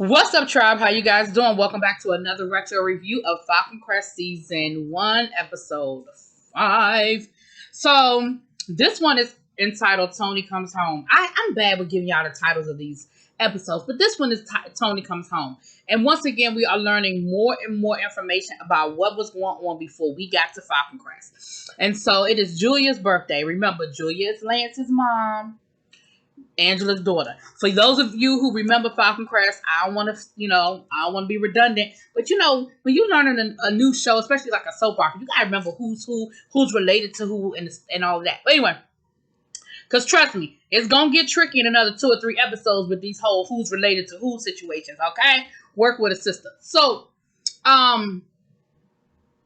What's up, tribe? How you guys doing? Welcome back to another retro review of Falcon Crest Season 1, Episode 5. So, this one is entitled Tony Comes Home. I'm bad with giving y'all the titles of these episodes, but this one is Tony Comes Home. And once again, we are learning more and more information about what was going on before we got to Falcon Crest. And so, it is Julia's birthday. Remember, Julia is Lance's mom. Angela's daughter. For those of you who remember Falcon Crest, I don't want to be redundant, but when you're learning a new show, especially like a soap opera, you gotta remember who's related to who, and all of that. But anyway, because trust me, it's gonna get tricky in another 2 or 3 episodes with these whole who's related to who situations. Okay, work with a sister. So,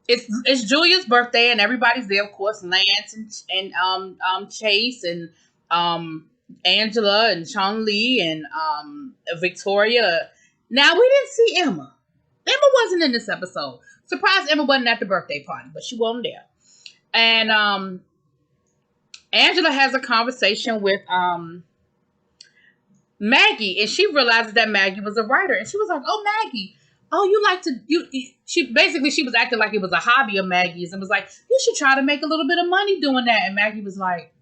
it's Julia's birthday and everybody's there, of course. Lance and Chase and Angela and Sean Lee and Victoria. Now, we didn't see Emma. Emma wasn't in this episode. Surprised Emma wasn't at the birthday party, but she wasn't there. And Angela has a conversation with Maggie, and she realizes that Maggie was a writer, and she was like, "Oh, Maggie, you like to She was acting like it was a hobby of Maggie's, and was like, you should try to make a little bit of money doing that." And Maggie was like,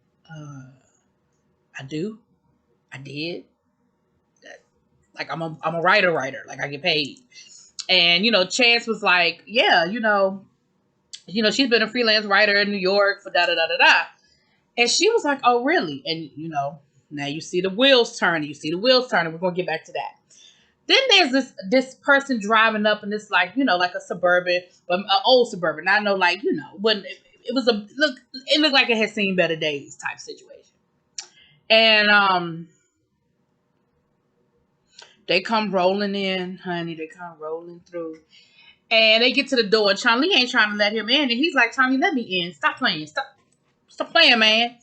I did. Like, I'm a writer. Like, I get paid. And, Chance was like, yeah, she's been a freelance writer in New York for da-da-da-da-da. And she was like, oh, really? And, now you see the wheels turning. We're going to get back to that. Then there's this person driving up in this, like, like a suburban, an old suburban. I know, like, when it looked like it had seen better days type situation. And they come rolling in, honey. They come rolling through. And they get to the door. And Chun-Li ain't trying to let him in. And he's like, Chun-Li, let me in. Stop playing. Stop playing, man.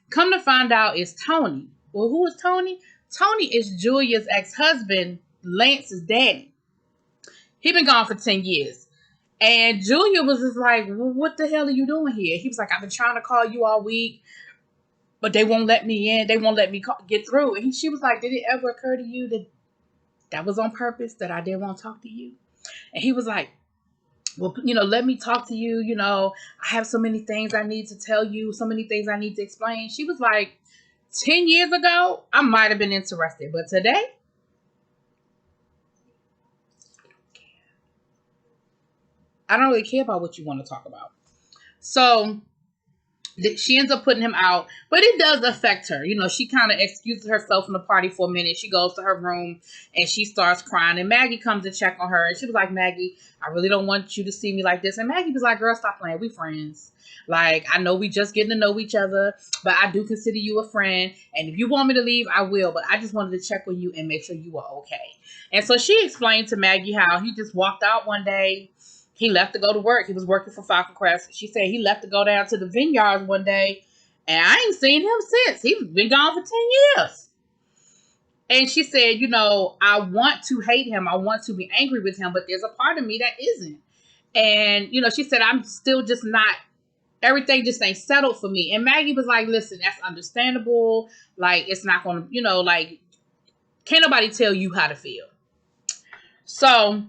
Come to find out, it's Tony. Well, who is Tony? Tony is Julia's ex-husband, Lance's daddy. He been gone for 10 years. And Julia was just like, well, what the hell are you doing here? He was like, I've been trying to call you all week, but they won't let me in. They won't let me get through. And she was like, did it ever occur to you that was on purpose, that I didn't want to talk to you? And he was like, well, let me talk to you. I have so many things I need to tell you, so many things I need to explain. She was like, 10 years ago, I might have been interested, but today, I don't really care about what you want to talk about. So she ends up putting him out, but it does affect her. She kind of excuses herself from the party for a minute. She goes to her room and she starts crying, and Maggie comes to check on her, and she was like, Maggie, I really don't want you to see me like this. And Maggie was like, girl, stop playing. We friends. Like, I know we just getting to know each other, but I do consider you a friend. And if you want me to leave, I will. But I just wanted to check on you and make sure you are okay. And so she explained to Maggie how he just walked out one day. He left to go to work. He was working for Falcon Crest. She said he left to go down to the vineyards one day, and I ain't seen him since. He's been gone for 10 years. And she said, I want to hate him. I want to be angry with him, but there's a part of me that isn't. And, she said, I'm still just not, everything just ain't settled for me. And Maggie was like, listen, that's understandable. Like, it's not going to, like, can't nobody tell you how to feel. So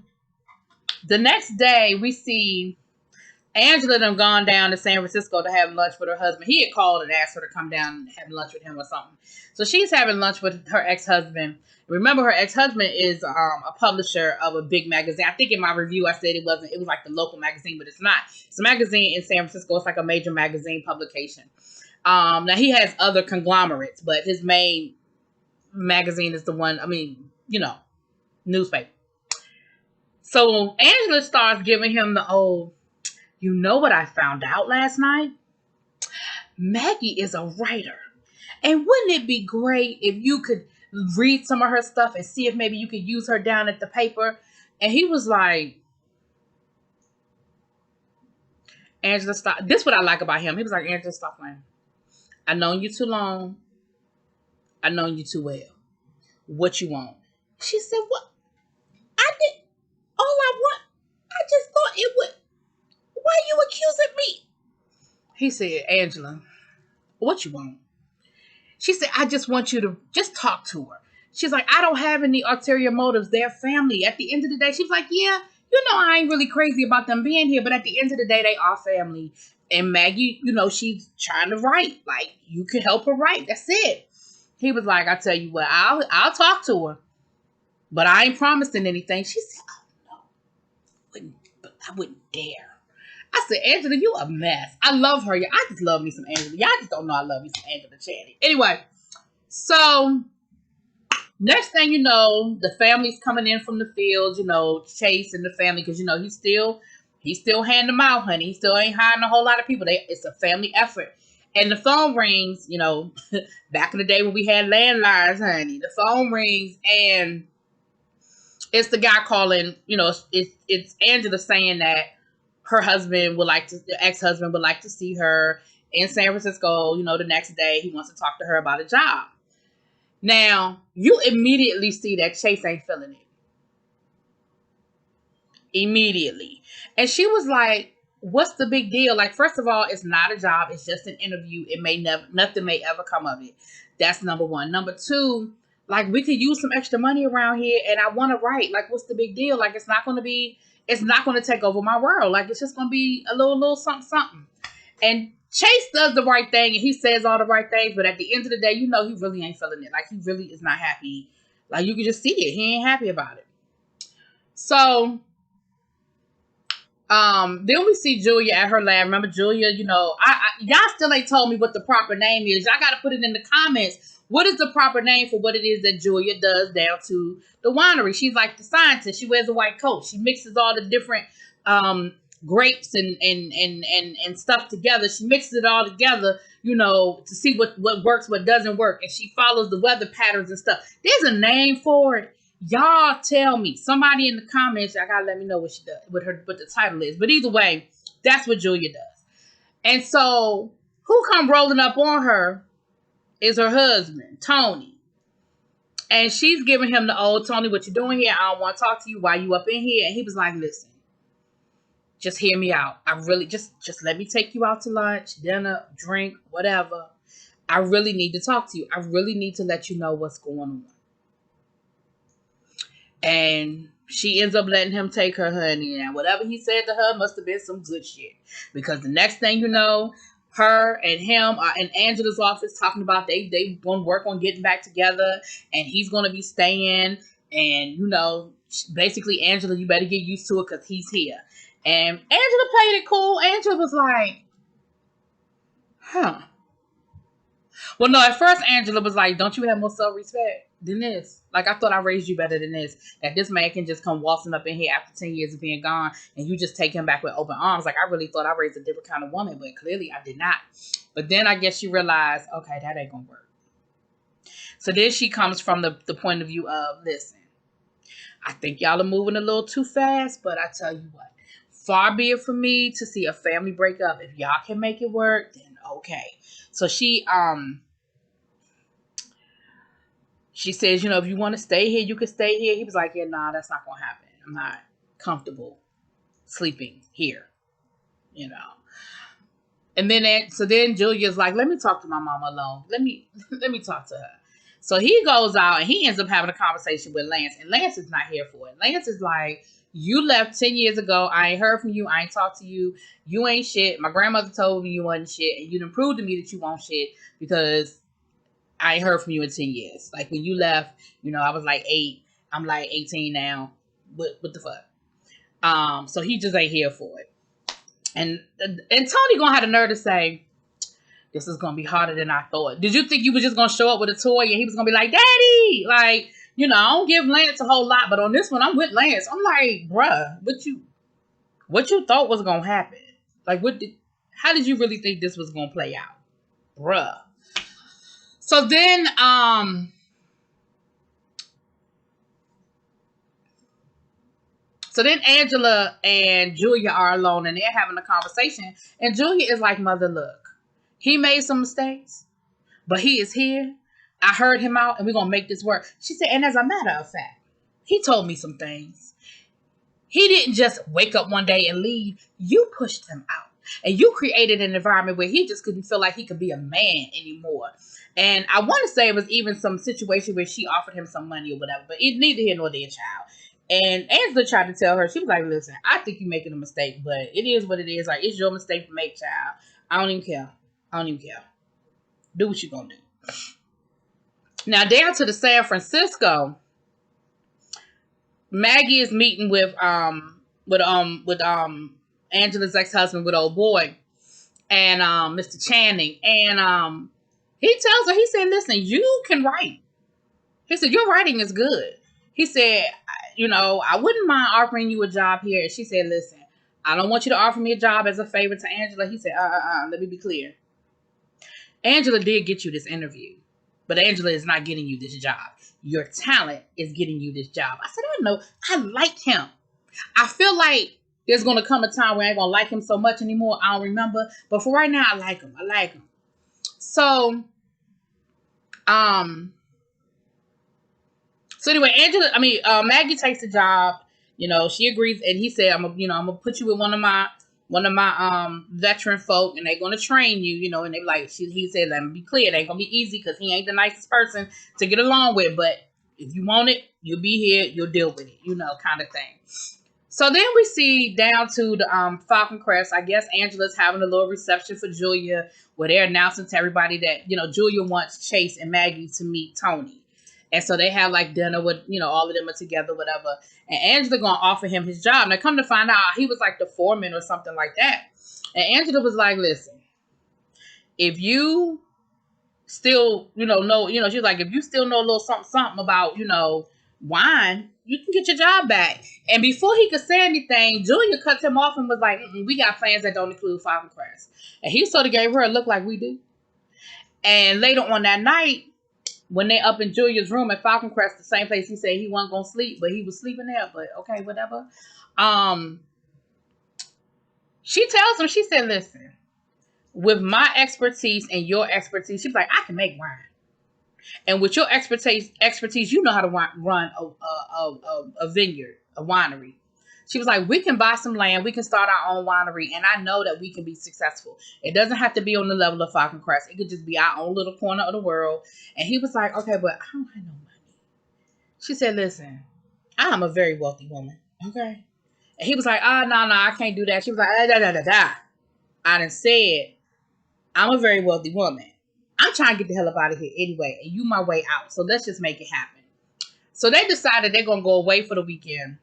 the next day, we see Angela done gone down to San Francisco to have lunch with her husband. He had called and asked her to come down and have lunch with him or something. So she's having lunch with her ex-husband. Remember, her ex-husband is a publisher of a big magazine. I think in my review I said it was like the local magazine, but it's not. It's a magazine in San Francisco. It's like a major magazine publication. Now, he has other conglomerates, but his main magazine is the one, newspaper. So Angela starts giving him the old, you know what I found out last night? Maggie is a writer. And wouldn't it be great if you could read some of her stuff and see if maybe you could use her down at the paper? And he was like, Angela, stop. This is what I like about him. He was like, Angela, stop playing. I've known you too long. I've known you too well. What you want? She said, what? I did. All I want, I just thought it would. Why are you accusing me? He said, Angela, what you want? She said, I just want you to just talk to her. She's like, I don't have any ulterior motives. They're family. At the end of the day, she was like, yeah, I ain't really crazy about them being here, but at the end of the day, they are family. And Maggie, she's trying to write. Like, you can help her write. That's it. He was like, I tell you what, I'll talk to her, but I ain't promising anything. She said, oh no, I wouldn't dare. I said, Angela, you a mess. I love her. I just love me some Angela. Y'all just don't know I love me some Angela Channing. Anyway, so next thing you know, the family's coming in from the fields, Chase and the family, because, he's still handing them out, honey. He still ain't hiring a whole lot of people. It's a family effort. And the phone rings, back in the day when we had landlines, honey. The phone rings and it's the guy calling, it's Angela saying that her husband the ex-husband would like to see her in San Francisco, the next day. He wants to talk to her about a job. Now, you immediately see that Chase ain't feeling it. Immediately. And she was like, what's the big deal? Like, first of all, it's not a job. It's just an interview. Nothing may ever come of it. That's number one. Number two, like, we could use some extra money around here and I want to write. Like, what's the big deal? Like, it's not going to take over my world. Like, it's just going to be a little something, something. And Chase does the right thing and he says all the right things, but at the end of the day, he really ain't feeling it. Like, he really is not happy. Like, you can just see it. He ain't happy about it. So, then we see Julia at her lab. Remember Julia, y'all still ain't told me what the proper name is. Y'all got to put it in the comments. What is the proper name for what it is that Julia does down to the winery? She's like the scientist. She wears a white coat. She mixes all the different, grapes and stuff together. She mixes it all together, to see what works, what doesn't work. And she follows the weather patterns and stuff. There's a name for it. Y'all tell me. Somebody in the comments, y'all gotta let me know what she does, what the title is. But either way, that's what Julia does. And so, who come rolling up on her is her husband, Tony. And she's giving him the old, Tony, what you doing here? I don't want to talk to you. Why you up in here? And he was like, listen, just hear me out. I really, just let me take you out to lunch, dinner, drink, whatever. I really need to talk to you. I really need to let you know what's going on. And she ends up letting him take her, honey. And whatever he said to her must have been some good shit. Because the next thing you know, her and him are in Angela's office talking about they going to work on getting back together. And he's going to be staying. And, basically, Angela, you better get used to it because he's here. And Angela played it cool. Angela was like, huh. Well, no, at first Angela was like, don't you have more self-respect than this? Like, I thought I raised you better than this. That this man can just come waltzing up in here after 10 years of being gone and you just take him back with open arms. Like, I really thought I raised a different kind of woman, but clearly I did not. But then I guess she realized, okay, that ain't going to work. So then she comes from the point of view of, listen, I think y'all are moving a little too fast, but I tell you what, far be it from me to see a family break up. If y'all can make it work, then okay. So she says, if you want to stay here, you can stay here. He was like, yeah, nah, that's not going to happen. I'm not comfortable sleeping here, And then Julia's like, let me talk to my mama alone. Let me talk to her. So he goes out and he ends up having a conversation with Lance. And Lance is not here for it. Lance is like, you left 10 years ago. I ain't heard from you. I ain't talked to you. You ain't shit. My grandmother told me you wasn't shit. And you done proved to me that you won't shit because I ain't heard from you in 10 years. Like when you left, I was like 8. I'm like 18 now. What the fuck? So he just ain't here for it. And Tony gonna have the nerve to say, this is gonna be harder than I thought. Did you think you was just gonna show up with a toy and he was gonna be like, Daddy? Like, I don't give Lance a whole lot, but on this one, I'm with Lance. I'm like, bruh, what you thought was gonna happen? Like, how did you really think this was gonna play out? Bruh. So then, Angela and Julia are alone and they're having a conversation. And Julia is like, Mother, look, he made some mistakes, but he is here. I heard him out and we're going to make this work. She said, and as a matter of fact, he told me some things. He didn't just wake up one day and leave. You pushed him out. And you created an environment where he just couldn't feel like he could be a man anymore. And I want to say it was even some situation where she offered him some money or whatever, but it neither here nor there, child. And Angela tried to tell her, she was like, listen, I think you're making a mistake, but it is what it is. Like, it's your mistake to make, child. I don't even care. I don't even care. Do what you're going to do. Now, down to the San Francisco, Maggie is meeting with Angela's ex-husband, with old boy, and Mr. Channing. And he tells her, he said, listen, you can write. He said, your writing is good. He said, I wouldn't mind offering you a job here. And she said, listen, I don't want you to offer me a job as a favor to Angela. He said, let me be clear. Angela did get you this interview, but Angela is not getting you this job. Your talent is getting you this job. I said, I know. I like him. I feel like there's going to come a time where I ain't going to like him so much anymore. I don't remember. But for right now, I like him. I like him. So anyway, Maggie takes the job. She agrees, and he said, I'm gonna put you with one of my veteran folk, and they're gonna train you, and they like, he said, let me be clear, it ain't gonna be easy because he ain't the nicest person to get along with, but if you want it, you'll be here, you'll deal with it, kind of thing. So then we see down to the Falcon Crest. I guess Angela's having a little reception for Julia, where they're announcing to everybody that, Julia wants Chase and Maggie to meet Tony. And so they have like dinner with, all of them are together, whatever. And Angela gonna offer him his job. Now come to find out, he was like the foreman or something like that. And Angela was like, listen, if you still, know, she's like, if you still know a little something about, wine, you can get your job back. And before he could say anything, Julia cut him off and was like, we got plans that don't include Falcon Crest. And he sort of gave her a look like we do. And later on that night, when they up in Julia's room at Falcon Crest, the same place he said he wasn't going to sleep, but he was sleeping there, but okay, whatever. She tells him, she said, listen, with my expertise and your expertise, she's like, I can make wine. And with your expertise, you know how to run a vineyard, a winery. She was like, we can buy some land. We can start our own winery. And I know that we can be successful. It doesn't have to be on the level of Falcon Crest. It could just be our own little corner of the world. And he was like, okay, but I don't have no money. She said, listen, I'm a very wealthy woman. Okay. And he was like, no, I can't do that. She was like, I done said, I'm a very wealthy woman. I'm trying to get the hell up out of here anyway. And you my way out. So let's just make it happen. So they decided they're going to go away for the weekend.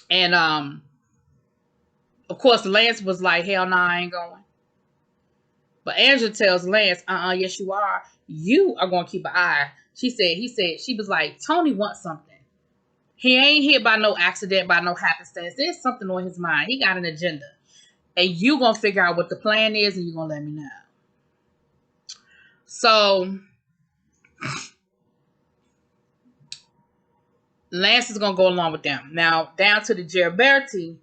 And, of course, Lance was like, hell no, I ain't going. But Angela tells Lance, yes, you are. You are going to keep an eye. She was like, Tony wants something. He ain't here by no accident, by no happenstance. There's something on his mind. He got an agenda. And you going to figure out what the plan is, and you're going to let me know. So Lance is going to go along with them. Now, down to the Geriberti,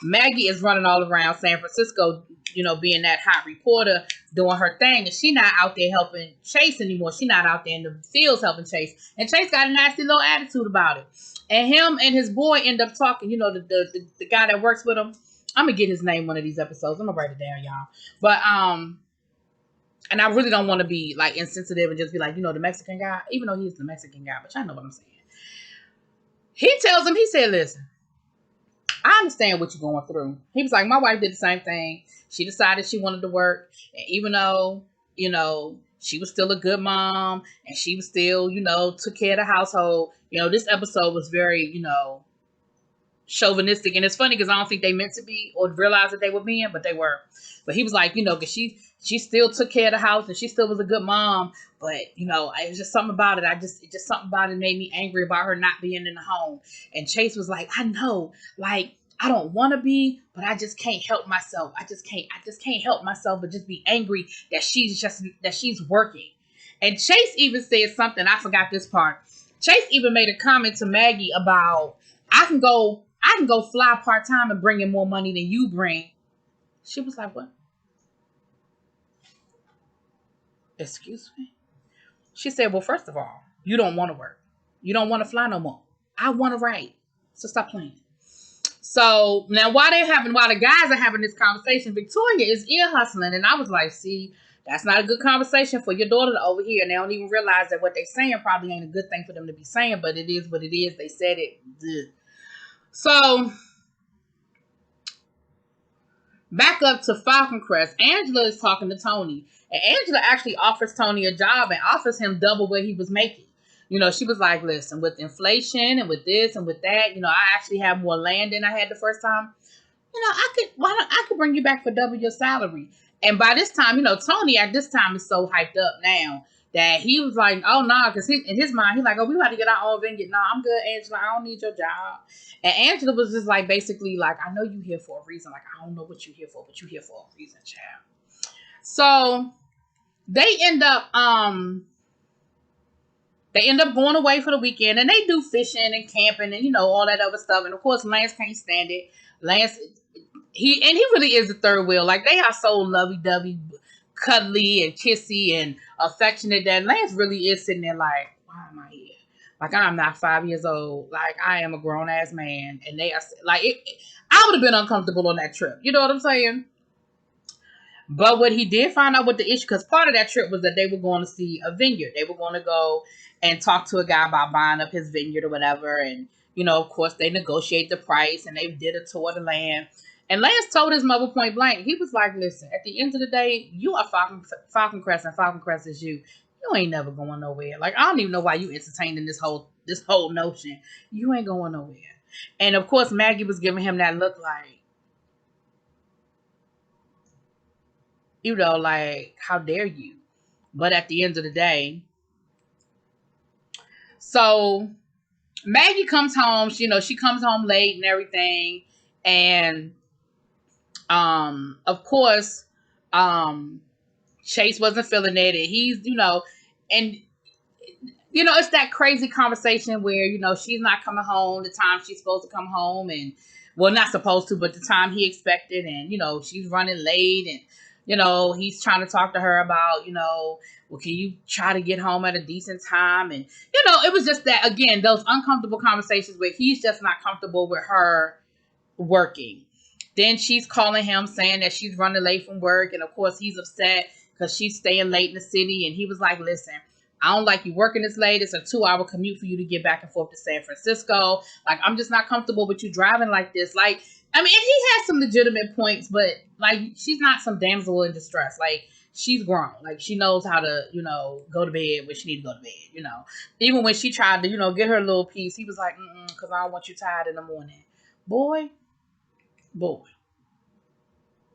Maggie is running all around San Francisco, being that hot reporter, doing her thing. And she not out there helping Chase anymore. She not out there in the fields helping Chase. And Chase got a nasty little attitude about it. And him and his boy end up talking, the guy that works with him. I'm going to get his name one of these episodes. I'm going to write it down, y'all. But, and I really don't want to be, like, insensitive and just be like, the Mexican guy. Even though he's the Mexican guy. But y'all know what I'm saying. He tells him, he said, listen, I understand what you're going through. He was like, my wife did the same thing. She decided she wanted to work. And even though, she was still a good mom. And she was still, took care of the household. This episode was very, chauvinistic. And it's funny because I don't think they meant to be or realize that they were being, but they were. But he was like, because she still took care of the house and she still was a good mom. But, it was just something about it. Something about it made me angry about her not being in the home. And Chase was like, I know, like, I don't want to be, but I just can't help myself. I just can't help myself but just be angry that she's working. And Chase even said something. I forgot this part. Chase even made a comment to Maggie about, I can go fly part-time and bring in more money than you bring. She was like, what? Excuse me? She said, well, first of all, you don't want to work. You don't want to fly no more. I want to write. So stop playing. So now while the guys are having this conversation, Victoria is ear hustling. And I was like, see, that's not a good conversation for your daughter to overhear. And they don't even realize that what they're saying probably ain't a good thing for them to be saying, but it is what it is. They said it. Ugh. So back up to Falcon Crest. Angela is talking to Tony. And Angela actually offers Tony a job and offers him double what he was making. She was like, listen, with inflation and with this and with that, I actually have more land than I had the first time. I could bring you back for double your salary. And by this time, Tony at this time is so hyped up now that he was like, oh, no, because in his mind, he's like, oh, we about to get our own vineyard. No, I'm good, Angela. I don't need your job. And Angela was just like, basically, like, I know you here for a reason. Like, I don't know what you're here for, but you're here for a reason, child. So they end up going away for the weekend, and they do fishing and camping and, all that other stuff. And, of course, Lance can't stand it. Lance, he really is the third wheel. Like, they are so lovey-dovey, cuddly and kissy and affectionate that Lance really is sitting there like, why am I here? Like, I'm not 5 years old. Like, I am a grown-ass man. And they are, like, I would have been uncomfortable on that trip. You know what I'm saying? But what he did find out what the issue, because part of that trip was that they were going to see a vineyard. They were going to go and talk to a guy about buying up his vineyard or whatever. And, of course, they negotiate the price and they did a tour of the land. And Lance told his mother point blank, he was like, listen, at the end of the day, you are Falcon Crest and Falcon Crest is you. You ain't never going nowhere. Like, I don't even know why you entertaining this whole notion. You ain't going nowhere. And, of course, Maggie was giving him that look like, like, how dare you? But at the end of the day, so Maggie comes home, she comes home late and everything. And, of course, Chase wasn't feeling it. And he's, and, it's that crazy conversation where, she's not coming home the time she's supposed to come home. And, well, not supposed to, but the time he expected. And, she's running late. And, he's trying to talk to her about, well, can you try to get home at a decent time? And, it was just that, again, those uncomfortable conversations where he's just not comfortable with her working. Then she's calling him saying that she's running late from work. And, of course, he's upset because she's staying late in the city. And he was like, listen, I don't like you working this late. It's a 2-hour commute for you to get back and forth to San Francisco. Like, I'm just not comfortable with you driving like this. Like, I mean, he has some legitimate points, but, like, she's not some damsel in distress. Like, she's grown. Like, she knows how to, go to bed when she needs to go to bed, Even when she tried to, get her a little piece, he was like, because I don't want you tired in the morning. Boy,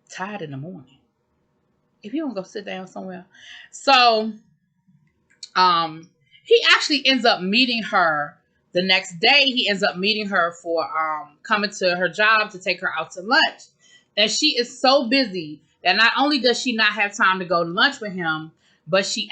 tired in the morning. If you don't go sit down somewhere. So, he actually ends up meeting her the next day. He ends up meeting her for coming to her job to take her out to lunch. And she is so busy that not only does she not have time to go to lunch with him, but he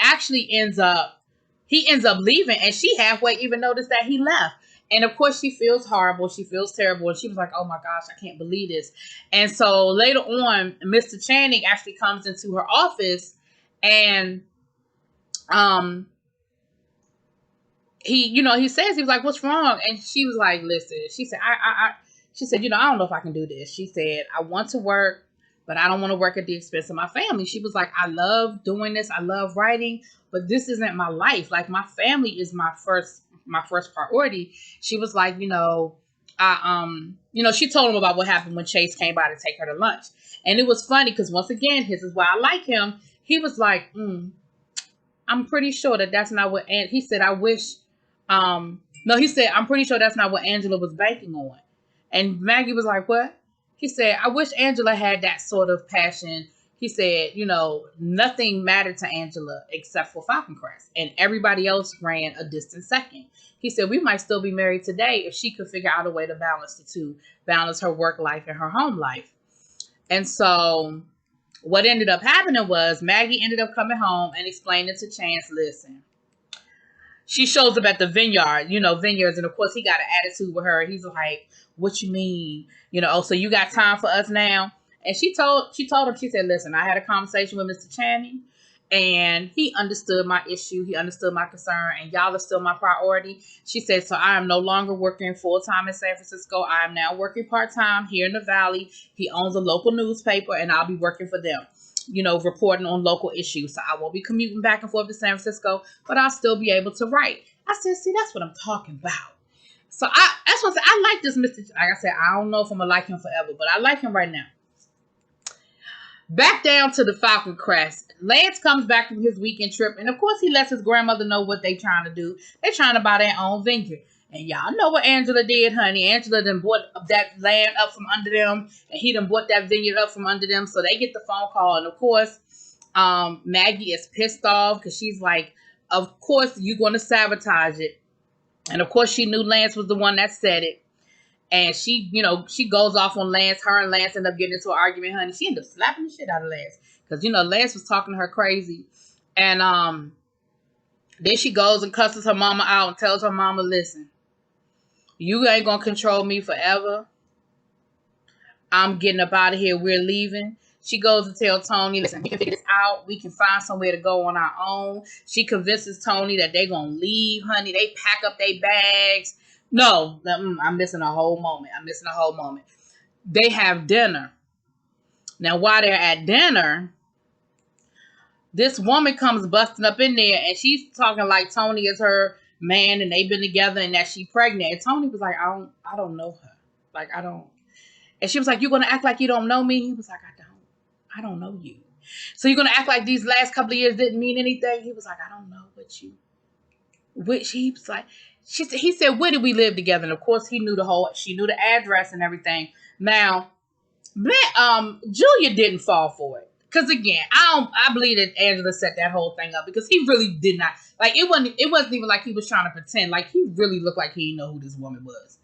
ends up leaving, and she halfway even noticed that he left. And of course she feels horrible. She feels terrible. And she was like, oh my gosh, I can't believe this. And so later on, Mr. Channing actually comes into her office, and he says, he was like, what's wrong? And she was like, listen, she said, she said, I don't know if I can do this. She said, I want to work, but I don't want to work at the expense of my family. She was like, I love doing this. I love writing, but this isn't my life. Like, my family is my first priority. She was like, she told him about what happened when Chase came by to take her to lunch. And it was funny because, once again, this is why I like him. He was like, I'm pretty sure that's not what, and he said, I wish, no, he said, I'm pretty sure that's not what Angela was banking on. And Maggie was like, what? He said, I wish Angela had that sort of passion. He said, nothing mattered to Angela except for Falcon Crest, and everybody else ran a distant second. He said, we might still be married today if she could figure out a way to balance the two, balance her work life and her home life. And so what ended up happening was Maggie ended up coming home and explaining to Chance, listen, she shows up at the vineyards. And of course he got an attitude with her. He's like, what you mean? Oh, so you got time for us now? And she told him, she said, listen, I had a conversation with Mr. Channing, And he understood my issue. He understood my concern. And y'all are still my priority. She said, so I am no longer working full-time in San Francisco. I am now working part-time here in the Valley. He owns a local newspaper, and I'll be working for them, you know, reporting on local issues. So I won't be commuting back and forth to San Francisco, but I'll still be able to write. I said, see, that's what I'm talking about. So that's what I said. I like this Mr. Like I said, I don't know if I'm going to like him forever, but I like him right now. Back down to the Falcon Crest. Lance comes back from his weekend trip, and of course he lets his grandmother know what they trying to do. They trying to buy their own vineyard. And y'all know what Angela did, honey. Angela done bought that land up from under them, and he done bought that vineyard up from under them. So they get the phone call, and of course, Maggie is pissed off because she's like, of course you're going to sabotage it. And of course she knew Lance was the one that said it. And she, you know, she goes off on Lance. Her and Lance end up getting into an argument, honey. She ended up slapping the shit out of Lance. Because, you know, Lance was talking to her crazy. And then she goes and cusses her mama out and tells her mama, listen, you ain't going to control me forever. I'm getting up out of here. We're leaving. She goes to tell Tony, listen, we can figure this out. We can find somewhere to go on our own. She convinces Tony that they're going to leave, honey. They pack up their bags. No, I'm missing a whole moment. They have dinner. Now, while they're at dinner, this woman comes busting up in there, and she's talking like Tony is her man, and they've been together, and that she's pregnant. And Tony was like, I don't know her. Like, I don't. And she was like, you're going to act like you don't know me? He was like, I don't know you. So you're going to act like these last couple of years didn't mean anything? He was like, I don't know he was like, he said, where did we live together? And of course she knew the address and everything. Now, Julia didn't fall for it. Because again, I believe that Angela set that whole thing up because he really did not, like, it wasn't even like he was trying to pretend. Like, he really looked like he didn't know who this woman was.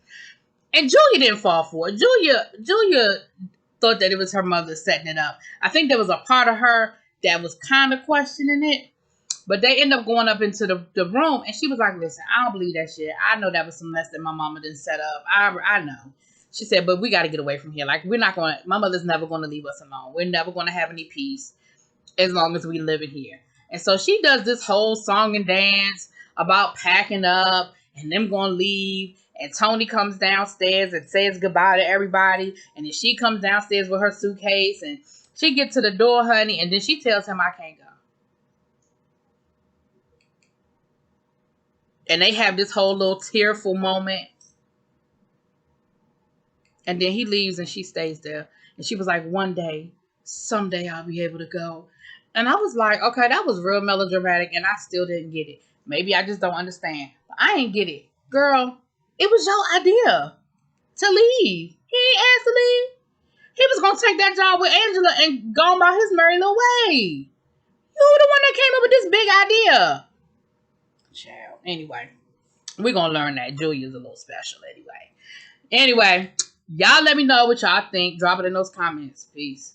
And Julia didn't fall for it. Julia thought that it was her mother setting it up. I think there was a part of her that was kind of questioning it. But they end up going up into the room, and she was like, listen, I don't believe that shit. I know that was some mess that my mama didn't set up. I know. She said, but we got to get away from here. Like, my mother's never going to leave us alone. We're never going to have any peace as long as we live in here. And so she does this whole song and dance about packing up and them going to leave. And Tony comes downstairs and says goodbye to everybody. And then she comes downstairs with her suitcase, and she gets to the door, honey, and then she tells him, I can't go. And they have this whole little tearful moment. And then he leaves and she stays there. And she was like, someday I'll be able to go. And I was like, okay, that was real melodramatic, and I still didn't get it. Maybe I just don't understand. But I ain't get it. Girl, it was your idea to leave. He ain't asked to leave. He was going to take that job with Angela and go about his merry little way. You were the one that came up with this big idea. Child. Anyway, we're going to learn that Julia's a little special anyway. Anyway, y'all let me know what y'all think. Drop it in those comments. Peace.